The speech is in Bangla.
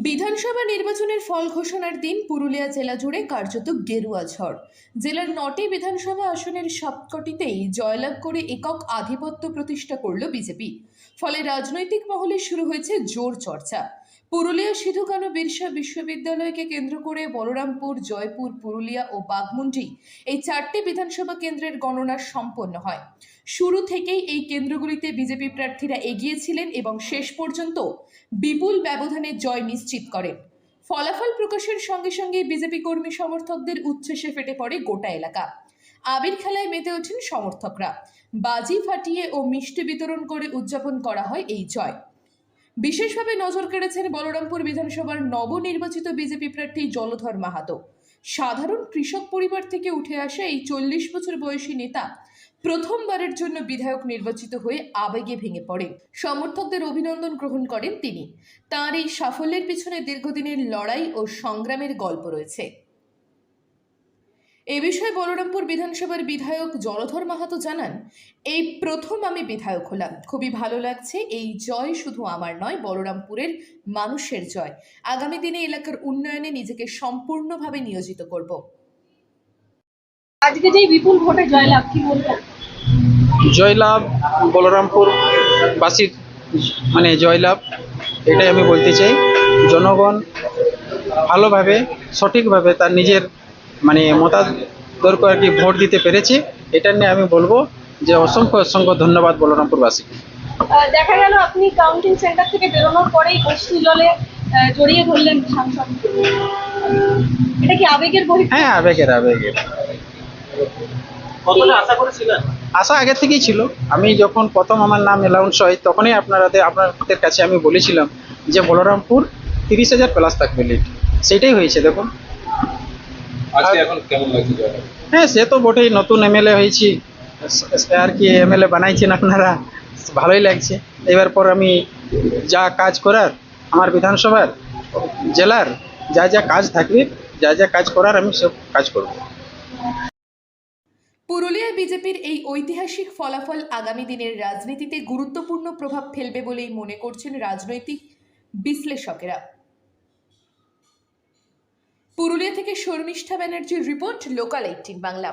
বিধানসভা নির্বাচনের ফল ঘোষণার দিন পুরুলিয়া জেলা জুড়ে কার্যত গেরুয়া ঝড়। জেলার 9টি বিধানসভা আসনের সবকটিতেই জয়লাভ করে একক আধিপত্য প্রতিষ্ঠা করল বিজেপি। ফলে রাজনৈতিক মহলে শুরু হয়েছে জোর চর্চা। পুরুলিয়া সিধু কানু বিরসা বিশ্ববিদ্যালয়কে কেন্দ্র করে বলরামপুর, জয়পুর, পুরুলিয়া ও বাঘমুন্ডি এই 4টি বিধানসভা কেন্দ্রের গণনা সম্পন্ন হয়। শুরু থেকেই এই কেন্দ্রগুলিতে বিজেপি প্রার্থীরা এগিয়ে ছিলেন এবং শেষ পর্যন্ত বিপুল ব্যবধানে জয় নিশ্চিত করেন। ফলাফল প্রকাশের সঙ্গে সঙ্গে বিজেপি কর্মী সমর্থকদের উচ্ছ্বাসে ফেটে পড়ে গোটা এলাকা। আবির খেলায় মেতে ওঠেন সমর্থকরা। বাজি ফাটিয়ে ও মিষ্টি বিতরণ করে উদযাপন করা হয় এই জয়। বিশেষভাবে নজর কেড়েছেন বলরামপুর বিধানসভার নবনির্বাচিত বিজেপি প্রার্থী জলধর মাহাতো। সাধারণ কৃষক পরিবার থেকে উঠে আসা এই 40 বছর বয়সী নেতা প্রথমবারের জন্য বিধায়ক নির্বাচিত হয়ে আবেগে ভেঙে পড়েন। সমর্থকদের অভিনন্দন গ্রহণ করেন তিনি। তাঁর এই সাফল্যের পিছনে দীর্ঘদিনের লড়াই ও সংগ্রামের গল্প রয়েছে। এ বিষয়ে বলরামপুর বিধানসভার বিধায়ক জলধর মাহাতো জানান, এই প্রথম আমি বিধায়ক হলাম। খুবই ভালো লাগছে। এই জয় শুধু আমার নয়, বলরামপুরের মানুষের জয়। আগামী দিনে এলাকার উন্নয়নে নিজেকে সম্পূর্ণভাবে নিয়োজিত করব। আজকে যে বিপুল ভোটে জয়লাভ, কি বলবেন? জয়লাভ বলরামপুর বাসীর জয়লাভ, এটাই আমি বলতে চাই। জনগণ ভালোভাবে সঠিকভাবে তার নিজের মতাদর্শ আর কি ভোট দিতে পেরেছে। এটা নিয়ে আমি বলবো যে অসংখ্য অসংখ্য ধন্যবাদ বলরামপুরবাসীকে। দেখা গেল আপনি কাউন্টিং সেন্টার থেকে বেরোনোর পরেই অশ্রু জলে জড়িয়ে ধরলেন সাংসদ। এটা কি আবেগের বহিঃপ্রকাশ? হ্যাঁ, আবেগের। কতটা আশা করেছিলেন? আশা আগে থেকেই ছিল। আমি যখন প্রথম আমার নাম অ্যানাউন্স হয় তখনই আপনাদের কাছে আমি বলেছিলাম যে বলরামপুর 30,000 প্লাস থাকবে লিড। সেটাই হয়েছে। দেখুন আজকে এখন কেমন লাগছে? হ্যাঁ, সে তো বটেই। নতুন এমএলএ হয়েছি আর কি, এমএলএ বানাইছেন আপনারা, ভালোই লাগছে। এবার পর আমি যা কাজ করার আমার বিধানসভার জেলার যা যা কাজ থাকবে, যা যা কাজ করার আমি সব কাজ করব। পুরুলিয়ায় বিজেপির এই ঐতিহাসিক ফলাফল আগামী দিনের রাজনীতিতে গুরুত্বপূর্ণ প্রভাব ফেলবে বলেই মনে করছেন রাজনৈতিক বিশ্লেষকেরা। পুরুলিয়া থেকে শর্মিষ্ঠা ব্যানার্জির রিপোর্ট, লোকাল 18 বাংলা।